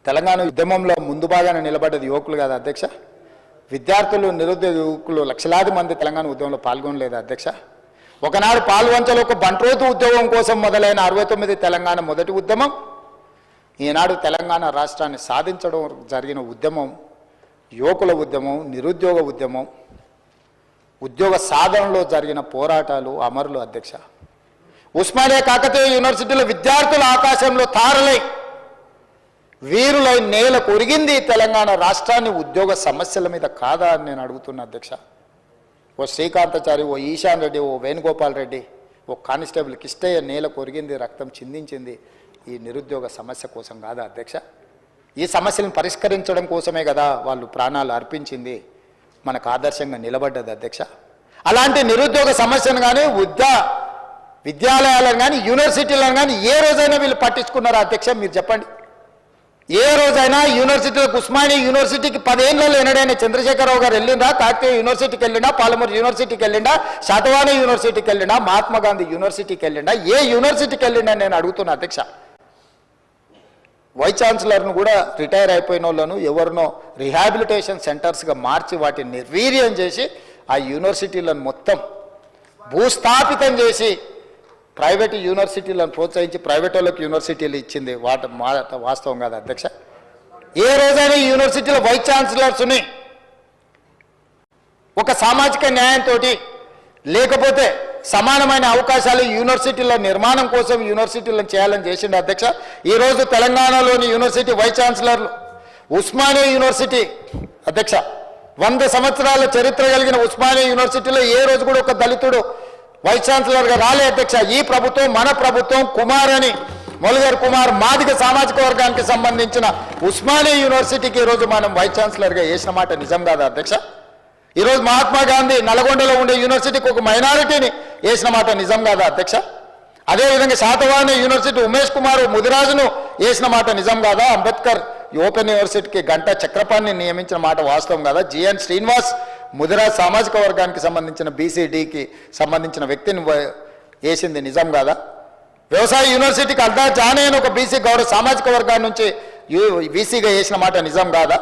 తెలంగాణ ఉద్యమంలో ముందు భాగాన నిలబడ్డది యువకులు కాదు అధ్యక్ష. విద్యార్థులు, నిరుద్యోగ యువకులు లక్షలాది మంది తెలంగాణ ఉద్యమంలో పాల్గొనలేదు అధ్యక్ష. ఒకనాడు పాల్వంచలో ఒక బంట్రోతు ఉద్యోగం కోసం మొదలైన 69 తెలంగాణ మొదటి ఉద్యమం, ఈనాడు తెలంగాణ రాష్ట్రాన్ని సాధించడం జరిగిన ఉద్యమం, యువకుల ఉద్యమం, నిరుద్యోగ ఉద్యమం, ఉద్యోగ సాధనలో జరిగిన పోరాటాలు అమరులు అధ్యక్ష. ఉస్మానియా కాకతీయ యూనివర్సిటీలో విద్యార్థుల ఆకాశంలో తారలై వీరులై నేల కొరిగింది తెలంగాణ రాష్ట్రాన్ని ఉద్యోగ సమస్యల మీద కాదా అని నేను అడుగుతున్నా అధ్యక్ష. ఓ శ్రీకాంతాచారి, ఓ ఈశాన్ రెడ్డి, ఓ వేణుగోపాల్ రెడ్డి, ఓ కానిస్టేబుల్ కిష్టయ్య నేల కొరిగింది, రక్తం చిందించింది ఈ నిరుద్యోగ సమస్య కోసం కాదా అధ్యక్ష? ఈ సమస్యలను పరిష్కరించడం కోసమే కదా వాళ్ళు ప్రాణాలు అర్పించింది, మనకు ఆదర్శంగా నిలబడ్డది అధ్యక్ష. అలాంటి నిరుద్యోగ సమస్యను కానీ విద్యాలయాలను కానీ యూనివర్సిటీలను కానీ ఏ రోజైనా వీళ్ళు పట్టించుకున్నారా అధ్యక్ష? మీరు చెప్పండి. ఏ రోజైనా యూనివర్సిటీలకు, ఉస్మానియా యూనివర్సిటీకి 10 ఏళ్ళలో ఎన్నడైనా చంద్రశేఖరరావు గారు వెళ్ళిందా? కాకతీయ యూనివర్సిటీకి వెళ్ళిండా? పాలమూరు యూనివర్సిటీకి వెళ్ళిండా? శాతవాహన యూనివర్సిటీకి వెళ్ళిండా? మహాత్మా గాంధీ యూనివర్సిటీకి వెళ్ళిండా? ఏ యూనివర్సిటీకి వెళ్ళిండా నేను అడుగుతున్నా అధ్యక్ష. వైస్ ఛాన్సలర్ను కూడా రిటైర్ అయిపోయిన వాళ్ళను ఎవరినో రిహాబిలిటేషన్ సెంటర్స్గా మార్చి వాటిని నిర్వీర్యం చేసి ఆ యూనివర్సిటీలను మొత్తం భూస్థాపితం చేసి ప్రైవేట్ యూనివర్సిటీలను ప్రోత్సహించి ప్రైవేట్ వాళ్ళకి యూనివర్సిటీలు ఇచ్చింది వాస్తవం కాదు అధ్యక్ష. ఏ రోజైనా ఈ యూనివర్సిటీలో వైస్ ఛాన్సలర్స్ని ఒక సామాజిక న్యాయంతో లేకపోతే సమానమైన అవకాశాలు యూనివర్సిటీల నిర్మాణం కోసం యూనివర్సిటీలను చేయాలని చేసిండు అధ్యక్ష. ఈరోజు తెలంగాణలోని యూనివర్సిటీ వైస్ ఛాన్సలర్లు, ఉస్మానియా యూనివర్సిటీ అధ్యక్ష, 100 సంవత్సరాల చరిత్ర కలిగిన ఉస్మానియా యూనివర్సిటీలో ఏ రోజు కూడా ఒక దళితుడు వైస్ ఛాన్సలర్గా రాలే అధ్యక్ష. ఈ ప్రభుత్వం, మన ప్రభుత్వం, కుమార్ అని మొలగారు కుమార్ మాదిగ సామాజిక వర్గానికి సంబంధించిన ఉస్మానియా యూనివర్సిటీకి ఈరోజు మనం వైస్ ఛాన్సలర్గా వేసిన మాట నిజం కాదా అధ్యక్ష? ఈరోజు మహాత్మా గాంధీ నల్గొండలో ఉండే యూనివర్సిటీకి ఒక మైనారిటీని వేసిన మాట నిజం కాదా అధ్యక్ష? అదేవిధంగా శాతవాహన యూనివర్సిటీ ఉమేష్ కుమార్ ముదిరాజును వేసిన మాట నిజం కాదా? అంబేద్కర్ ఓపెన్ యూనివర్సిటీకి గంటా చక్రపాణిని నియమించిన మాట వాస్తవం కాదా? జిఎన్ శ్రీనివాస్ ముదిరాజ్ సామాజిక వర్గానికి సంబంధించిన బీసీడీకి సంబంధించిన వ్యక్తిని వేసింది నిజం కాదా? వ్యవసాయ యూనివర్సిటీకి అల్దా జానే అని ఒక బీసీ గౌరవ సామాజిక వర్గాన్ని నుంచి బీసీగా వేసిన మాట నిజం కాదా?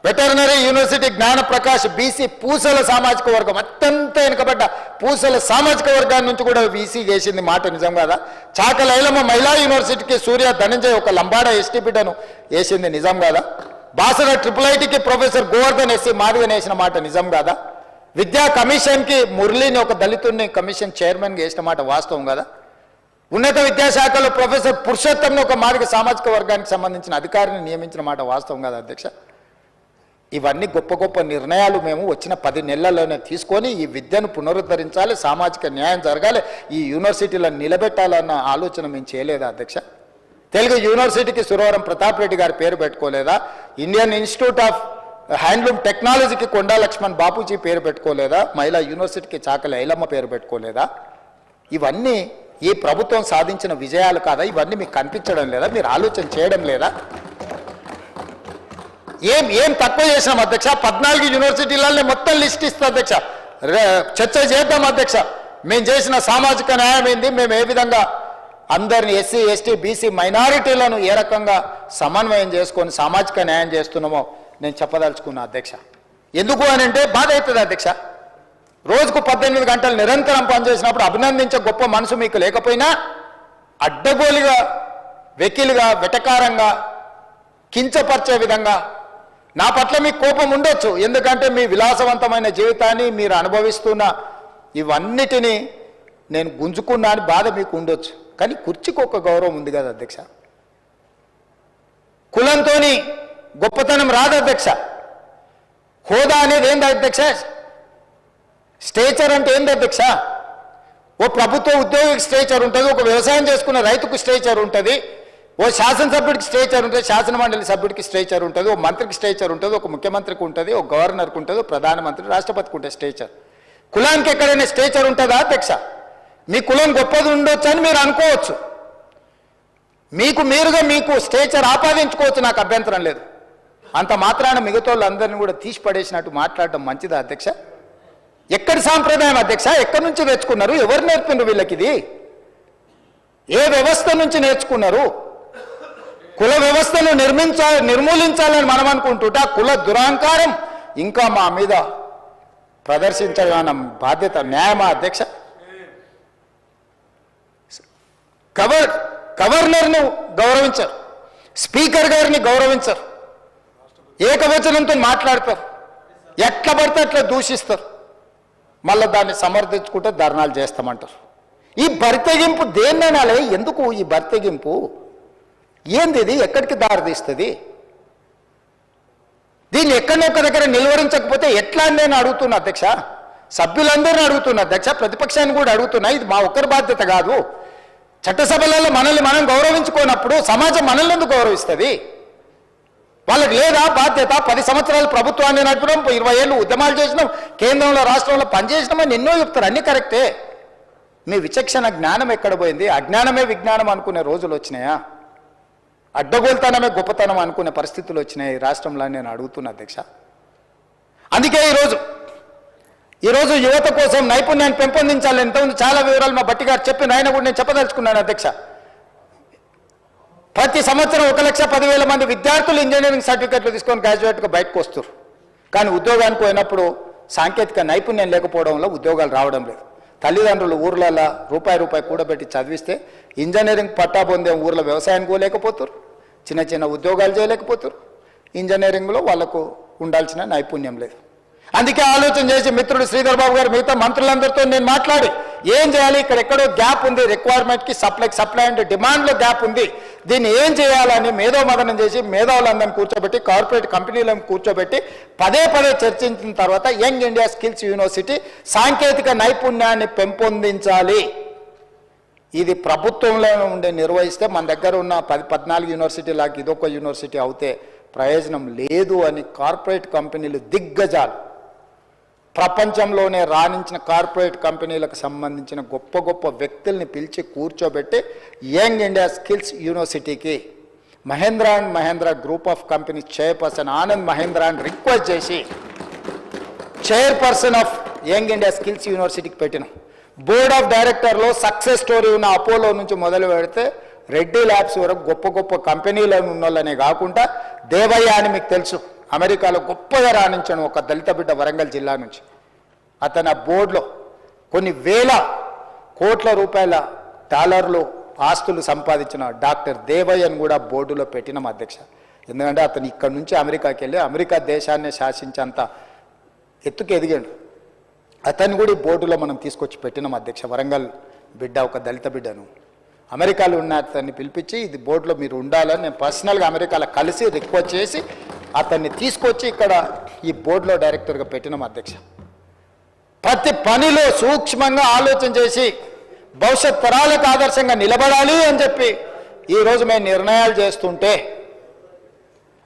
వెటర్నరీ యూనివర్సిటీ జ్ఞానప్రకాష్ బీసీ పూసల సామాజిక వర్గం, అత్యంత వెనుకబడ్డ పూసల సామాజిక వర్గాన్ని నుంచి కూడా బీసీ వేసింది మాట నిజం కాదా? చాకలైలమ్మ మహిళా యూనివర్సిటీకి సూర్య ధనంజయ్ ఒక లంబాడ ఎస్టీ బిడ్డను వేసింది నిజం కాదా? బాసర IIITకి ప్రొఫెసర్ గోవర్ధన్ ఎస్సీ మాదిగని వేసిన మాట నిజం కాదా? విద్యా కమిషన్కి మురళిని ఒక దళితుడిని కమిషన్ చైర్మన్గా వేసిన మాట వాస్తవం కదా? ఉన్నత విద్యాశాఖలో ప్రొఫెసర్ పురుషోత్తంను ఒక మాదిగ సామాజిక వర్గానికి సంబంధించిన అధికారిని నియమించిన మాట వాస్తవం కదా అధ్యక్ష? ఇవన్నీ గొప్ప గొప్ప నిర్ణయాలు మేము వచ్చిన 10 నెలల్లోనే తీసుకొని ఈ విద్యను పునరుద్ధరించాలి, సామాజిక న్యాయం జరగాలి, ఈ యూనివర్సిటీలను నిలబెట్టాలన్న ఆలోచన మేము చేయలేదా అధ్యక్ష? తెలుగు యూనివర్సిటీకి సురవరం ప్రతాప్ రెడ్డి గారి పేరు పెట్టుకోలేదా? ఇండియన్ ఇన్స్టిట్యూట్ ఆఫ్ హ్యాండ్లూమ్ టెక్నాలజీకి కొండా లక్ష్మణ్ బాపూజీ పేరు పెట్టుకోలేదా? మహిళా యూనివర్సిటీకి చాకలి ఐలమ్మ పేరు పెట్టుకోలేదా? ఇవన్నీ ఈ ప్రభుత్వం సాధించిన విజయాలు కాదా? ఇవన్నీ మీకు కనిపించడం లేదా? మీరు ఆలోచన చేయడం లేదా? ఏం తక్కువ చేసినాం అధ్యక్ష? 14 యూనివర్సిటీలలో మొత్తం లిస్ట్ ఇస్తా అధ్యక్ష, చర్చ చేద్దాం అధ్యక్ష. మేము చేసిన సామాజిక న్యాయం ఏంది, మేము ఏ విధంగా అందరిని ఎస్సీ ఎస్టీ బీసీ మైనారిటీలను ఏ రకంగా సమన్వయం చేసుకొని సామాజిక న్యాయం చేస్తున్నామో నేను చెప్పదలుచుకున్నా అధ్యక్ష. ఎందుకు అని అంటే బాధ అవుతుంది అధ్యక్ష. రోజుకు 18 గంటలు నిరంతరం పనిచేసినప్పుడు అభినందించే గొప్ప మనసు మీకు లేకపోయినా అడ్డగోలుగా, వెకిలుగా, వెటకారంగా, కించపరిచే విధంగా నా పట్ల మీకు కోపం ఉండొచ్చు. ఎందుకంటే మీ విలాసవంతమైన జీవితాన్ని మీరు అనుభవిస్తున్న ఇవన్నిటినీ నేను గుంజుకున్నా అని బాధ మీకు ఉండొచ్చు. కానీ కుర్చీకి ఒక గౌరవం ఉంది కదా అధ్యక్ష. కులంతో గొప్పతనం రాదు అధ్యక్ష. హోదా అనేది ఏంది అధ్యక్ష? స్టేచర్ అంటే ఏంది అధ్యక్ష? ఓ ప్రభుత్వ ఉద్యోగికి స్టేచర్ ఉంటుంది, ఒక వ్యవసాయం చేసుకున్న రైతుకు స్టేచర్ ఉంటుంది, ఓ శాసనసభ్యుడికి స్టేచర్ ఉంటుంది, శాసన మండలి సభ్యుడికి స్టేచర్ ఉంటుంది, ఓ మంత్రికి స్టేచర్ ఉంటుంది, ఒక ముఖ్యమంత్రికి ఉంటుంది, ఒక గవర్నర్కి ఉంటుంది, ఒక ప్రధానమంత్రి రాష్ట్రపతికి ఉంటుంది స్టేచర్. కులానికి ఎక్కడైనా స్టేచర్ ఉంటుందా అధ్యక్ష? మీ కులం గొప్పది ఉండొచ్చు అని మీరు అనుకోవచ్చు, మీరుగా మీకు స్టేచర్ ఆపాదించుకోవచ్చు, నాకు అభ్యంతరం లేదు. అంత మాత్రాన మిగతా వాళ్ళందరినీ కూడా తీసి పడేసినట్టు మాట్లాడటం మంచిదా అధ్యక్ష? ఎక్కడి సాంప్రదాయం అధ్యక్ష? ఎక్కడి నుంచి తెచ్చుకున్నారు? ఎవరు నేర్పినారు వీళ్ళకి? ఇది ఏ వ్యవస్థ నుంచి నేర్చుకున్నారు? కుల వ్యవస్థను నిర్మూలించాలని మనం అనుకుంటుంటే ఆ కుల దురహంకారం ఇంకా మా మీద ప్రదర్శించాలన్న బాధ్యత న్యాయమా అధ్యక్ష? గవర్నర్ను గౌరవించరు, స్పీకర్ గారిని గౌరవించరు, ఏకవచనంతో మాట్లాడతారు, ఎట్లా పడితే అట్లా దూషిస్తారు, మళ్ళీ దాన్ని సమర్థించుకుంటే ధర్నాలు చేస్తామంటారు. ఈ బరితెగింపు దేన్ననాలే? ఎందుకు ఈ బరితెగింపు? ఏంది ఇది? ఎక్కడికి దారితీస్తుంది? దీన్ని ఎక్కడొక్క దగ్గర నిలువరించకపోతే ఎట్లా అని నేను అడుగుతున్నా అధ్యక్ష. సభ్యులందరినీ అడుగుతున్నా అధ్యక్ష, ప్రతిపక్షాన్ని కూడా అడుగుతున్నా. ఇది మా ఒక్కరి బాధ్యత కాదు. చట్టసభలలో మనల్ని మనం గౌరవించుకోనప్పుడు సమాజం మనల్ని ఎందుకు గౌరవిస్తుంది? వాళ్ళకి లేదా బాధ్యత? 10 సంవత్సరాలు ప్రభుత్వాన్ని నడిపినాం, 20 ఏళ్ళు ఉద్యమాలు చేసినాం, కేంద్రంలో రాష్ట్రంలో పనిచేసినామని ఎన్నో చెప్తారు, అన్నీ కరెక్టే. మీ విచక్షణ జ్ఞానం ఎక్కడ పోయింది? అజ్ఞానమే విజ్ఞానం అనుకునే రోజులు వచ్చినాయా? అడ్డగోలుతనమే గొప్పతనం అనుకునే పరిస్థితులు వచ్చినాయి ఈ రాష్ట్రంలో నేను అడుగుతున్నా అధ్యక్ష. అందుకే ఈరోజు యువత కోసం నైపుణ్యాన్ని పెంపొందించాలి. ఎంతమంది చాలా వివరాలు మా బట్టి గారు చెప్పిన ఆయన కూడా నేను చెప్పదలుచుకున్నాను అధ్యక్ష. ప్రతి సంవత్సరం 1,10,000 మంది విద్యార్థులు ఇంజనీరింగ్ సర్టిఫికెట్లు తీసుకొని గ్రాడ్యుయేట్గా బయటకు వస్తారు. కానీ ఉద్యోగానికి పోయినప్పుడు సాంకేతిక నైపుణ్యం లేకపోవడంలో ఉద్యోగాలు రావడం లేదు. తల్లిదండ్రులు ఊర్లలో రూపాయి కూడబెట్టి చదివిస్తే ఇంజనీరింగ్ పట్టా పొందే ఊర్లో వ్యవసాయానికి పోలేకపోతారు, చిన్న చిన్న ఉద్యోగాలు చేయలేకపోతారు. ఇంజనీరింగ్లో వాళ్ళకు ఉండాల్సిన నైపుణ్యం లేదు. అందుకే ఆలోచన చేసి మిత్రుడు శ్రీధర్ బాబు గారు మిగతా మంత్రులందరితో నేను మాట్లాడి ఏం చేయాలి, ఇక్కడ ఎక్కడో గ్యాప్ ఉంది, రిక్వైర్మెంట్కి సప్లై అండ్ డిమాండ్లో గ్యాప్ ఉంది, దీన్ని ఏం చేయాలని మేధోమదనం చేసి మేధావులందరినీ కూర్చోబెట్టి కార్పొరేట్ కంపెనీలను కూర్చోబెట్టి పదే చర్చించిన తర్వాత యంగ్ ఇండియా స్కిల్స్ యూనివర్సిటీ సాంకేతిక నైపుణ్యాన్ని పెంపొందించాలి. ఇది ప్రభుత్వంలో ఉండే నిర్వహిస్తే మన దగ్గర ఉన్న 14 యూనివర్సిటీలకు ఇదొక యూనివర్సిటీ అవుతే ప్రయోజనం లేదు అని కార్పొరేట్ కంపెనీలు దిగ్గజాలు, ప్రపంచంలోనే రాణించిన కార్పొరేట్ కంపెనీలకు సంబంధించిన గొప్ప వ్యక్తుల్ని పిలిచి కూర్చోబెట్టి యంగ్ ఇండియా స్కిల్స్ యూనివర్సిటీకి Mahindra and Mahindra group of companies chairperson Anand మహేంద్రాని రిక్వెస్ట్ చేసి chairperson of young India skills యూనివర్సిటీకి పెట్టినాం. బోర్డ్ ఆఫ్ డైరెక్టర్లో సక్సెస్ స్టోరీ ఉన్న అపోలో నుంచి మొదలు పెడితే రెడ్డి ల్యాబ్స్ వరకు గొప్ప కంపెనీలు ఉన్నోళ్ళనే కాకుండా దేవయ్య అని మీకు తెలుసు, అమెరికాలో గొప్పగా రాణించాను ఒక దళిత బిడ్డ వరంగల్ జిల్లా నుంచి. అతను ఆ బోర్డులో కొన్ని వేల కోట్ల రూపాయల డాలర్లు ఆస్తులు సంపాదించిన డాక్టర్ దేవయ్యను కూడా బోర్డులో పెట్టినాం అధ్యక్ష. ఎందుకంటే అతను ఇక్కడ నుంచి అమెరికాకి వెళ్ళి అమెరికా దేశాన్ని శాసించేంత ఎత్తుకు ఎదిగాడు. అతన్ని కూడా ఈ బోర్డులో మనం తీసుకొచ్చి పెట్టినాం అధ్యక్ష. వరంగల్ బిడ్డ ఒక దళిత బిడ్డను అమెరికాలో ఉన్న అతన్ని పిలిపించి ఇది బోర్డులో మీరు ఉండాలని నేను పర్సనల్గా అమెరికాలో కలిసి రిక్వెస్ట్ చేసి అతన్ని తీసుకొచ్చి ఇక్కడ ఈ బోర్డులో డైరెక్టర్గా పెట్టినాం అధ్యక్ష. ప్రతి పనిలో సూక్ష్మంగా ఆలోచన చేసి భవిష్యత్ తరాలకు ఆదర్శంగా నిలబడాలి అని చెప్పి ఈరోజు మేము నిర్ణయాలు చేస్తుంటే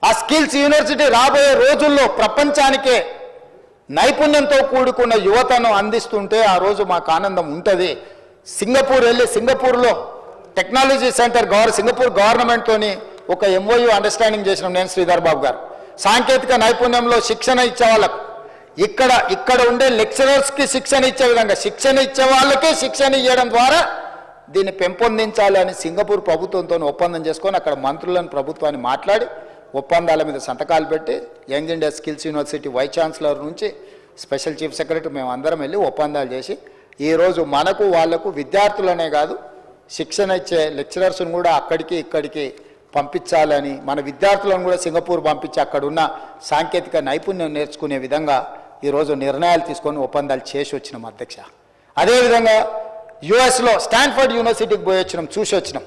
ఆ స్కిల్స్ యూనివర్సిటీ రాబోయే రోజుల్లో ప్రపంచానికే నైపుణ్యంతో కూడుకున్న యువతను అందిస్తుంటే ఆ రోజు మాకు ఆనందం ఉంటుంది. సింగపూర్ వెళ్ళి సింగపూర్లో టెక్నాలజీ సెంటర్ సింగపూర్ గవర్నమెంట్తోని ఒక MOU అండర్స్టాండింగ్ చేసినాం నేను శ్రీధర్ బాబు గారు. సాంకేతిక నైపుణ్యంలో శిక్షణ ఇచ్చే వాళ్ళకు ఇక్కడ ఉండే లెక్చరర్స్కి శిక్షణ ఇచ్చే విధంగా శిక్షణ ఇచ్చే వాళ్ళకే శిక్షణ ఇవ్వడం ద్వారా దీన్ని పెంపొందించాలి అని సింగపూర్ ప్రభుత్వంతో ఒప్పందం చేసుకొని అక్కడ మంత్రులను ప్రభుత్వాన్ని మాట్లాడి ఒప్పందాల మీద సంతకాలు పెట్టి Young India Skills University vice chancellor నుంచి స్పెషల్ చీఫ్ సెక్రటరీ మేము అందరం వెళ్ళి ఒప్పందాలు చేసి ఈరోజు మనకు వాళ్లకు విద్యార్థులనే కాదు శిక్షణ ఇచ్చే లెక్చరర్స్ను కూడా అక్కడికి ఇక్కడికి పంపించాలని మన విద్యార్థులను కూడా సింగపూర్ పంపించి అక్కడున్న సాంకేతిక నైపుణ్యం నేర్చుకునే విధంగా ఈరోజు నిర్ణయాలు తీసుకొని ఒప్పందాలు చేసి వచ్చినాం అధ్యక్ష. అదేవిధంగా యుఎస్లో స్టాన్ఫర్డ్ యూనివర్సిటీకి పోయి వచ్చినాం, చూసి వచ్చినాం.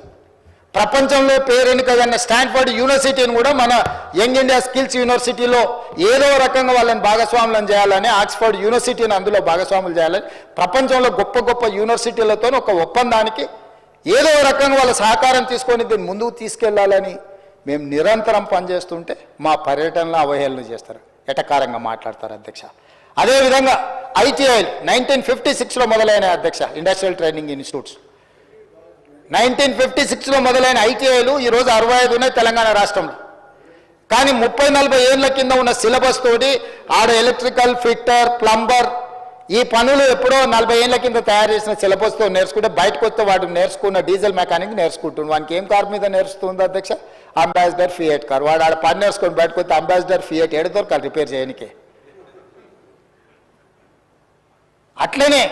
ప్రపంచంలో పేరెన్నికగన్న స్టాన్ఫర్డ్ యూనివర్సిటీని కూడా మన యంగ్ ఇండియా స్కిల్స్ యూనివర్సిటీలో ఏదో రకంగా వాళ్ళని భాగస్వాములను చేయాలని ఆక్స్ఫర్డ్ యూనివర్సిటీని అందులో భాగస్వాములు చేయాలని ప్రపంచంలో గొప్ప యూనివర్సిటీలతో ఒక ఒప్పందానికి ఏదో రకంగా వాళ్ళ సహకారం తీసుకొని దీన్ని ముందుకు తీసుకెళ్లాలని మేము నిరంతరం పనిచేస్తుంటే మా పర్యటనలో అవహేళన చేస్తారు, ఎటకారంగా మాట్లాడతారు అధ్యక్ష. అదేవిధంగా ITI 1956లో మొదలైన అధ్యక్ష ఇండస్ట్రియల్ ట్రైనింగ్ ఇన్స్టిట్యూట్స్ 1956లో మొదలైన ITIలు ఈరోజు 65 ఉన్నాయి తెలంగాణ రాష్ట్రంలో. కానీ 30-40 ఏళ్ల కింద ఉన్న సిలబస్ తోటి ఆడ ఎలక్ట్రికల్ ఫిట్టర్ ప్లంబర్ ఈ పనులు ఎప్పుడో 40 ఏళ్ల కింద తయారు చేసిన సిలబస్తో నేర్చుకుంటే బయటకు వస్తే వాడు నేర్చుకున్న డీజిల్ మెకానిక్ నేర్చుకుంటుంది. వానికి ఏం కారు మీద నేర్చుతుంది అధ్యక్ష? అంబాసిడర్ ఫియట్ కార్, వాడు ఆడ పని నేర్చుకొని బయటకొస్తే అంబాసిడర్ ఫియట్ ఏడు దొరకాలి రిపేర్ చేయడానికి. అట్లనే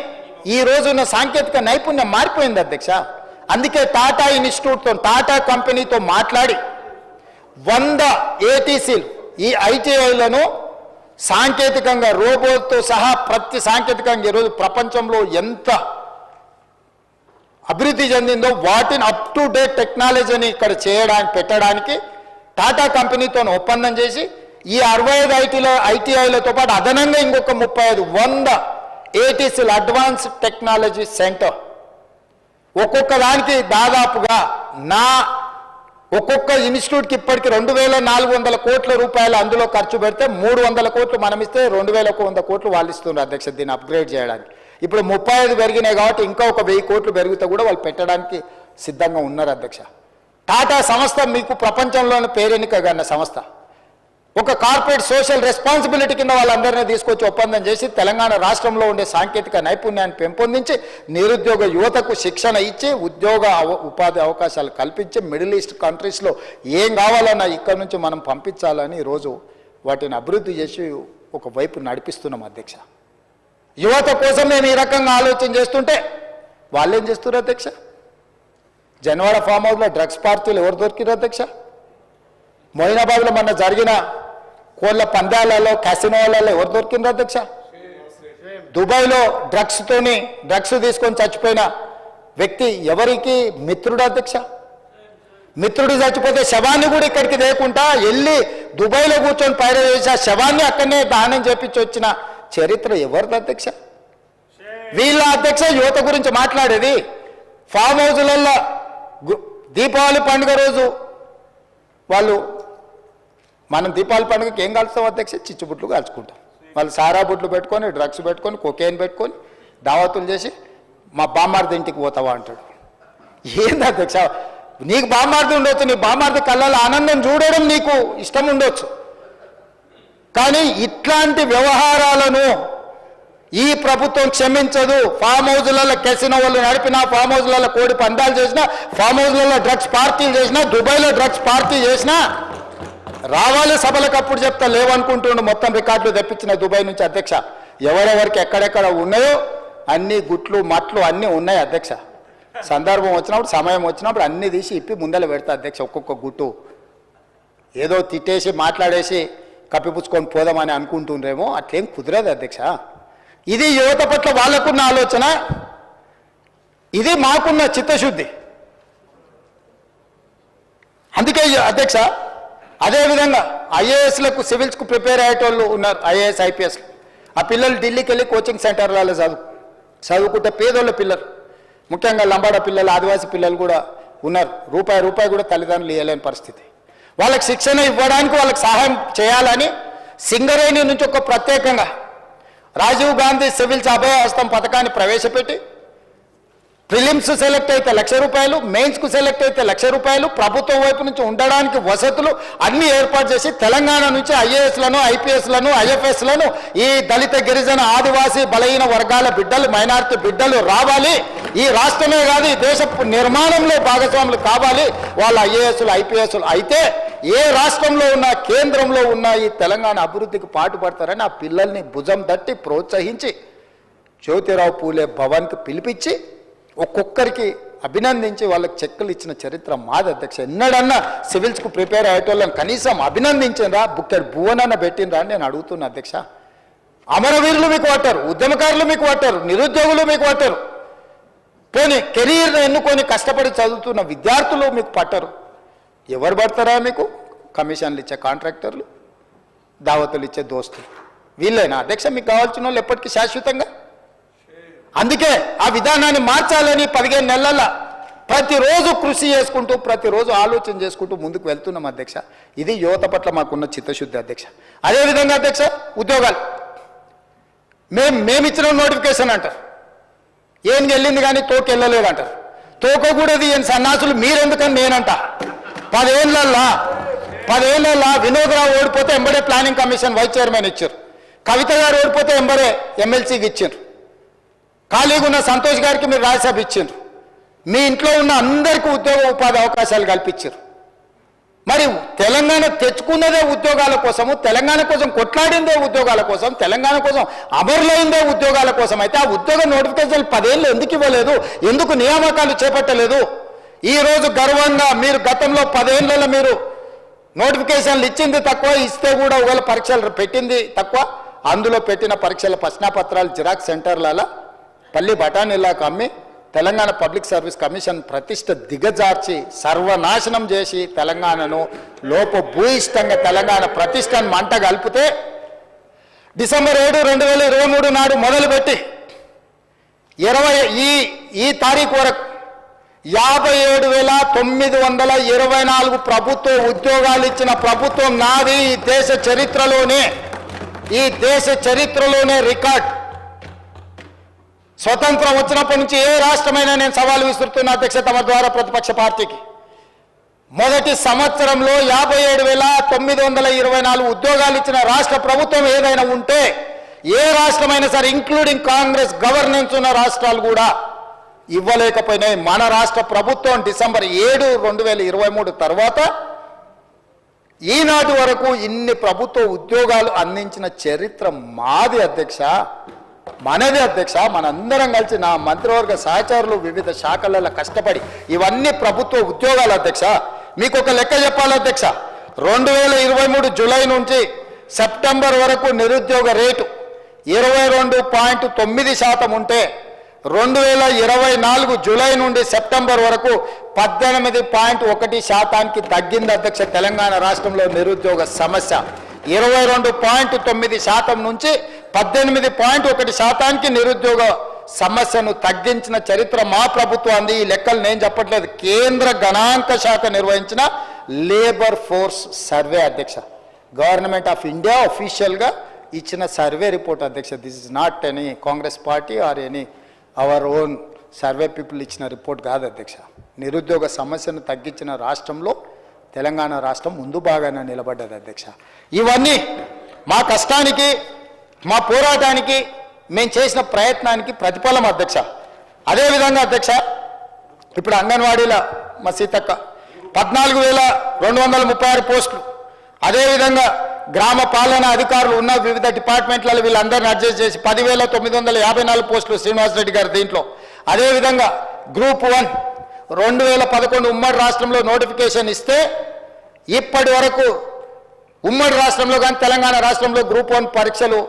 ఈ రోజున్న సాంకేతిక నైపుణ్యం మారిపోయింది అధ్యక్ష. అందుకే టాటా ఇన్స్టిట్యూట్తో, టాటా కంపెనీతో మాట్లాడి 100 ఏటీసీలు ఈ ఐటీఐలను సాంకేతికంగా రోబోట్తో సహా ప్రతి సాంకేతికంగా ఈరోజు ప్రపంచంలో ఎంత అభివృద్ధి చెందిందో వాటిని అప్ టు డేట్ టెక్నాలజీని ఇక్కడ చేయడానికి పెట్టడానికి టాటా కంపెనీతో ఒప్పందం చేసి ఈ 65 ఐటీఐలతో పాటు అదనంగా ఇంకొక 100 ఏటీసీలు అడ్వాన్స్ టెక్నాలజీ సెంటర్ ఒక్కొక్క దానికి దాదాపుగా ఒక్కొక్క ఇన్స్టిట్యూట్కి ఇప్పటికి 2400 కోట్ల రూపాయలు అందులో ఖర్చు పెడితే 300 కోట్లు మనం ఇస్తే 2100 కోట్లు వాళ్ళు ఇస్తున్నారు అధ్యక్ష దీన్ని అప్గ్రేడ్ చేయడానికి. ఇప్పుడు 35 పెరిగినాయి కాబట్టి ఇంకా ఒక 1000 కోట్లు పెరిగితే కూడా వాళ్ళు పెట్టడానికి సిద్ధంగా ఉన్నారు అధ్యక్ష. టాటా సంస్థ మీకు ప్రపంచంలోని పేరెన్నికగన్న సంస్థ. ఒక కార్పొరేట్ సోషల్ రెస్పాన్సిబిలిటీ కింద వాళ్ళందరినీ తీసుకొచ్చి ఒప్పందం చేసి తెలంగాణ రాష్ట్రంలో ఉండే సాంకేతిక నైపుణ్యాన్ని పెంపొందించి నిరుద్యోగ యువతకు శిక్షణ ఇచ్చి ఉపాధి అవకాశాలు కల్పించి మిడిల్ ఈస్ట్ కంట్రీస్లో ఏం కావాలన్నా ఇక్కడ నుంచి మనం పంపించాలని ఈరోజు వాటిని అభివృద్ధి చేసి ఒకవైపు నడిపిస్తున్నాం అధ్యక్ష. యువత కోసం మేము ఈ రకంగా ఆలోచన చేస్తుంటే వాళ్ళేం చేస్తున్నారు అధ్యక్ష? జన్వాడ ఫామ్ హౌస్లో డ్రగ్స్ పార్టీలు ఎవరు దొరికిరు అధ్యక్ష? మొయినాబాద్లో మొన్న జరిగిన కోళ్ళ పందాలలో క్యాసినోలలో ఎవరు దొరికిండ్రు అధ్యక్ష? దుబాయ్లో డ్రగ్స్ తీసుకొని చచ్చిపోయిన వ్యక్తి ఎవరికి మిత్రుడు అధ్యక్ష? మిత్రుడు చచ్చిపోతే శవాన్ని కూడా ఇక్కడికి లేకుండా వెళ్ళి దుబాయ్లో కూర్చొని పైన వేసి ఆ శవాన్ని అక్కడనే దానం చేపించి వచ్చిన చరిత్ర ఎవరిది అధ్యక్ష? వీళ్ళ అధ్యక్ష యువత గురించి మాట్లాడేది. ఫామ్ హౌజులలో దీపావళి పండుగ రోజు వాళ్ళు మనం దీపావళి పండుగకి ఏం కాల్స్తాం అధ్యక్ష? చిచ్చుబుట్లు కాల్చుకుంటాం. వాళ్ళు సారా బుట్లు పెట్టుకొని డ్రగ్స్ పెట్టుకొని కొకేన్ పెట్టుకొని దావతులు చేసి మా బామ్మార్ది ఇంటికి పోతావా అంటాడు. ఏంది అధ్యక్ష? నీకు బామ్మార్ది ఉండొచ్చు, నీ బామ్మార్ది కళ్ళలో ఆనందం చూడడం నీకు ఇష్టం ఉండొచ్చు, కానీ ఇట్లాంటి వ్యవహారాలను ఈ ప్రభుత్వం క్షమించదు. ఫామ్ హౌజులలో కెసినో వాళ్ళు నడిపినా, ఫామ్ హౌజులలో కోడి పందాలు చేసినా, ఫామ్ హౌజులలో డ్రగ్స్ పార్టీలు చేసినా, దుబాయ్లో డ్రగ్స్ పార్టీ చేసినా రావాలి సభలకు అప్పుడు చెప్తా లేవనుకుంటుండు. మొత్తం రికార్డులు తెప్పించిన దుబాయ్ నుంచి అధ్యక్ష. ఎవరెవరికి ఎక్కడెక్కడ ఉన్నాయో అన్ని గుట్లు మట్లు అన్నీ ఉన్నాయి అధ్యక్ష. సందర్భం వచ్చినప్పుడు సమయం వచ్చినప్పుడు అన్నీ తీసి ఇప్పి ముందర పెడతా అధ్యక్ష. ఒక్కొక్క గుట్టు ఏదో తిట్టేసి మాట్లాడేసి కప్పిపుచ్చుకొని పోదామని అనుకుంటుండ్రేమో, అట్లేం కుదరదు అధ్యక్ష. ఇది యువత పట్ల వాళ్ళకున్న ఆలోచన, ఇది మాకున్న చిత్తశుద్ధి. అందుకే అధ్యక్ష అదేవిధంగా ఐఏఎస్లకు సివిల్స్కు ప్రిపేర్ అయ్యేటోళ్ళు ఉన్నారు, ఐఏఎస్ ఐపీఎస్లు. ఆ పిల్లలు ఢిల్లీకి వెళ్ళి కోచింగ్ సెంటర్లలో చదువుకుంటే పేదోళ్ళ పిల్లలు, ముఖ్యంగా లంబాడ పిల్లలు, ఆదివాసీ పిల్లలు కూడా ఉన్నారు. రూపాయి కూడా తల్లిదండ్రులు ఇవ్వలేని పరిస్థితి. వాళ్ళకి శిక్షణ ఇవ్వడానికి వాళ్ళకి సహాయం చేయాలని సింగరేణి నుంచి ఒక ప్రత్యేకంగా రాజీవ్ గాంధీ సివిల్స్ అభయహస్తం పథకాన్ని ప్రవేశపెట్టి ప్రిలిమ్స్ సెలెక్ట్ అయితే ₹1,00,000, మెయిన్స్కు సెలెక్ట్ అయితే ₹1,00,000, ప్రభుత్వం వైపు నుంచి ఉండడానికి వసతులు అన్నీ ఏర్పాటు చేసి తెలంగాణ నుంచి ఐఏఎస్లను, ఐపీఎస్లను, ఐఎఫ్ఎస్లను ఈ దళిత గిరిజన ఆదివాసీ బలహీన వర్గాల బిడ్డలు, మైనారిటీ బిడ్డలు రావాలి. ఈ రాష్ట్రమే కాదు ఈ దేశ నిర్మాణంలో భాగస్వాములు కావాలి వాళ్ళ ఐఏఎస్లు, ఐపీఎస్లు అయితే ఏ రాష్ట్రంలో ఉన్న కేంద్రంలో ఉన్న ఈ తెలంగాణ అభివృద్ధికి పాటుపడతారని ఆ పిల్లల్ని భుజం తట్టి ప్రోత్సహించి జ్యోతిరావు పూలే భవన్కి పిలిపించి ఒక్కొక్కరికి అభినందించి వాళ్ళకి చెక్కులు ఇచ్చిన చరిత్ర మాది అధ్యక్ష. ఎన్నడన్నా సివిల్స్కు ప్రిపేర్ అయ్యేటోళ్ళని కనీసం అభినందించిండ్రా, బుక్కెడ్ భువనన్న పెట్టినరా అని నేను అడుగుతున్నా అధ్యక్ష. అమరవీరులు మీకు పట్టారు, ఉద్యమకారులు మీకు పట్టారు, నిరుద్యోగులు మీకు పట్టారు, పోనీ కెరీర్ను ఎన్నుకొని కష్టపడి చదువుతున్న విద్యార్థులు మీకు పట్టరు. ఎవరు పడతారా మీకు? కమిషన్లు ఇచ్చే కాంట్రాక్టర్లు, దావతులు ఇచ్చే దోస్తులు, వీళ్ళైనా అధ్యక్ష మీకు కావాల్సిన వాళ్ళు ఎప్పటికీ శాశ్వతంగా? అందుకే ఆ విధానాన్ని మార్చాలని 15 నెలల ప్రతిరోజు కృషి చేసుకుంటూ ప్రతిరోజు ఆలోచన చేసుకుంటూ ముందుకు వెళ్తున్నాం అధ్యక్ష. ఇది యువత పట్ల మాకున్న చిత్తశుద్ధి అధ్యక్ష. అదేవిధంగా అధ్యక్ష ఉద్యోగాలు మేమిచ్చిన నోటిఫికేషన్ అంటారు, ఏం వెళ్ళింది కానీ తోక వెళ్ళలేదు అంటారు. తోక కూడా ఏం సన్నాసులు మీరెందుకని నేనంట. 10 ఏళ్ళ వినోద్రావు ఓడిపోతే ఎంబడే ప్లానింగ్ కమిషన్ వైస్ చైర్మన్ ఇచ్చారు, కవిత గారు ఓడిపోతే ఎంబడే ఎమ్మెల్సీకి ఇచ్చారు, ఖాళీగా ఉన్న సంతోష్ గారికి మీరు రాజ్యసభ ఇచ్చారు, మీ ఇంట్లో ఉన్న అందరికీ ఉద్యోగ ఉపాధి అవకాశాలు కల్పించారు. మరి తెలంగాణ తెచ్చుకున్నదే ఉద్యోగాల కోసము, తెలంగాణ కోసం కొట్లాడిందే ఉద్యోగాల కోసం, తెలంగాణ కోసం అమరులైందే ఉద్యోగాల కోసం అయితే ఆ ఉద్యోగ నోటిఫికేషన్లు 10 ఏళ్ళు ఎందుకు ఇవ్వలేదు? ఎందుకు నియామకాలు చేపట్టలేదు? ఈరోజు గర్వంగా మీరు గతంలో 10 ఏళ్ళలో మీరు నోటిఫికేషన్లు ఇచ్చింది తక్కువ, ఇస్తే కూడా ఒకవేళ పరీక్షలు పెట్టింది తక్కువ. అందులో పెట్టిన పరీక్షల ప్రశ్నాపత్రాలు జిరాక్స్ సెంటర్లలో పల్లి బఠానీలాకు అమ్మి తెలంగాణ పబ్లిక్ సర్వీస్ కమిషన్ ప్రతిష్ట దిగజార్చి సర్వనాశనం చేసి తెలంగాణను లోపభూయిష్టంగా తెలంగాణ ప్రతిష్టను మంట కలిపితే డిసెంబర్ 7, 2023 నాడు మొదలుపెట్టి ఈ తారీఖు వరకు 57,924 ప్రభుత్వ ఉద్యోగాలు ఇచ్చిన ప్రభుత్వం నాది. ఈ దేశ చరిత్రలోనే రికార్డ్. స్వతంత్రం వచ్చినప్పటి నుంచి ఏ రాష్ట్రమైనా నేను సవాలు విసురుతున్న అధ్యక్ష తమ ద్వారా ప్రతిపక్ష పార్టీకి. మొదటి సంవత్సరంలో 57,924 ఉద్యోగాలు ఇచ్చిన రాష్ట్ర ప్రభుత్వం ఏదైనా ఉంటే ఏ రాష్ట్రమైనా సరే ఇంక్లూడింగ్ కాంగ్రెస్ గవర్నెన్స్ ఉన్న రాష్ట్రాలు కూడా ఇవ్వలేకపోయినాయి. మన రాష్ట్ర ప్రభుత్వం డిసెంబర్ 7, 2023 తర్వాత ఈనాటి వరకు ఇన్ని ప్రభుత్వ ఉద్యోగాలు అందించిన చరిత్ర మాది అధ్యక్ష, మనది అధ్యక్ష. మనందరం కలిసి నా మంత్రివర్గ సహచరులు వివిధ శాఖలలో కష్టపడి ఇవన్నీ ప్రభుత్వ ఉద్యోగాలు అధ్యక్ష. మీకు ఒక లెక్క చెప్పాలి అధ్యక్ష. 2023 జూలై నుంచి సెప్టెంబర్ వరకు నిరుద్యోగ రేటు 22.9% ఉంటే 2024 జూలై నుండి సెప్టెంబర్ వరకు 18.1% తగ్గింది అధ్యక్ష. తెలంగాణ రాష్ట్రంలో నిరుద్యోగ సమస్య 22.9% నుంచి 18.1% నిరుద్యోగ సమస్యను తగ్గించిన చరిత్ర మా ప్రభుత్వాన్ని. ఈ లెక్కలు నేను చెప్పట్లేదు, కేంద్ర గణాంక శాఖ నిర్వహించిన లేబర్ ఫోర్స్ సర్వే అధ్యక్ష. గవర్నమెంట్ ఆఫ్ ఇండియా అఫీషియల్గా ఇచ్చిన సర్వే రిపోర్ట్ అధ్యక్ష. This is not any Congress party or any our own survey people ఇచ్చిన రిపోర్ట్ కాదు అధ్యక్ష. నిరుద్యోగ సమస్యను తగ్గించిన రాష్ట్రంలో తెలంగాణ రాష్ట్రం ముందు బాగానే నిలబడ్డది అధ్యక్ష. ఇవన్నీ మా కష్టానికి, మా పోరాటానికి, మేము చేసిన ప్రయత్నానికి ప్రతిఫలం అధ్యక్ష. అదేవిధంగా అధ్యక్ష, ఇప్పుడు అంగన్వాడీల మా సీతక్క 14,236 పోస్టులు, అదేవిధంగా గ్రామ పాలనా అధికారులు ఉన్న వివిధ డిపార్ట్మెంట్లలో వీళ్ళందరినీ అడ్జస్ట్ చేసి 10,954 పోస్టులు శ్రీనివాసరెడ్డి గారు దీంట్లో. అదేవిధంగా గ్రూప్ 1 2011 ఉమ్మడి రాష్ట్రంలో నోటిఫికేషన్ ఇస్తే ఇప్పటి వరకు ఉమ్మడి రాష్ట్రంలో కానీ తెలంగాణ రాష్ట్రంలో గ్రూప్ 1 పరీక్షలు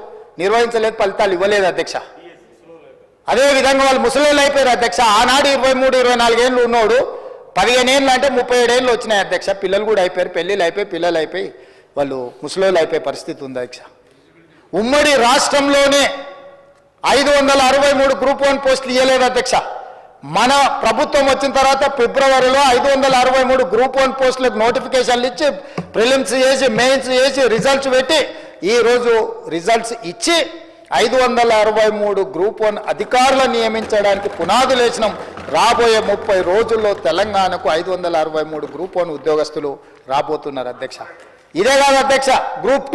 నిర్వహించలేదు, ఫలితాలు ఇవ్వలేదు అధ్యక్ష. అదేవిధంగా వాళ్ళు ముసలోళ్ళు అయిపోయారు అధ్యక్ష. ఆనాడు 23-24 ఏళ్ళు ఉన్నోడు 15 ఏళ్ళు అంటే 37 ఏళ్ళు వచ్చినాయి అధ్యక్ష. పిల్లలు కూడా అయిపోయారు, పెళ్ళిళ్ళు అయిపోయి పిల్లలు అయిపోయి వాళ్ళు ముసలోళ్ళు అయిపోయే పరిస్థితి ఉంది అధ్యక్ష. ఉమ్మడి రాష్ట్రంలోనే 563 గ్రూప్ 1 పోస్టులు ఇవ్వలేదు అధ్యక్ష. మన ప్రభుత్వం వచ్చిన తర్వాత ఫిబ్రవరిలో 563 గ్రూప్ 1 పోస్టులకు నోటిఫికేషన్లు ఇచ్చి ప్రిలిమ్స్ చేసి మెయిన్స్ చేసి రిజల్ట్స్ పెట్టి ఈరోజు రిజల్ట్స్ ఇచ్చి 563 గ్రూప్ 1 అధికారులను నియమించడానికి పునాదులు వేసినాం. రాబోయే 30 రోజుల్లో తెలంగాణకు 563 గ్రూప్ 1 ఉద్యోగస్తులు రాబోతున్నారు అధ్యక్ష. ఇదే కాదు అధ్యక్ష, గ్రూప్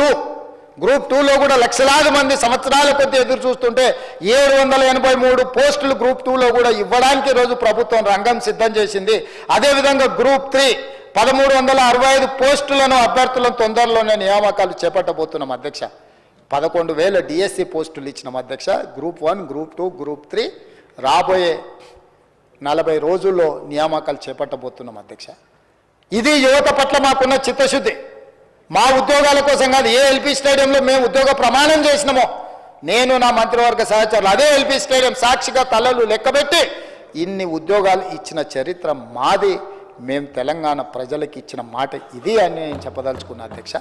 2లో కూడా లక్షలాది మంది సంవత్సరాల కొద్ది ఎదురు చూస్తుంటే 783 పోస్టులు గ్రూప్ 2లో కూడా ఇవ్వడానికి ఈరోజు ప్రభుత్వం రంగం సిద్ధం చేసింది. అదేవిధంగా గ్రూప్ 3 1365 పోస్టులను అభ్యర్థులను తొందరలోనే నియామకాలు చేపట్టబోతున్నాం అధ్యక్ష. 11,000 డిఎస్సి పోస్టులు ఇచ్చినాం అధ్యక్ష. గ్రూప్ 1, గ్రూప్ 2, గ్రూప్ 3 రాబోయే 40 రోజుల్లో నియామకాలు చేపట్టబోతున్నాం అధ్యక్ష. ఇది యువత పట్ల మాకున్న చిత్తశుద్ధి. మా ఉద్యోగాల కోసం కాదు, ఏ ఎల్పీ స్టేడియంలో మేము ఉద్యోగ ప్రమాణం చేసినామో నేను నా మంత్రివర్గ సహచరులు అదే ఎల్పీ స్టేడియం సాక్షిగా తలలు లెక్కబెట్టి ఇన్ని ఉద్యోగాలు ఇచ్చిన చరిత్ర మాది. మేము తెలంగాణ ప్రజలకు ఇచ్చిన మాట ఇది అని నేను చెప్పదలుచుకున్నా అధ్యక్ష.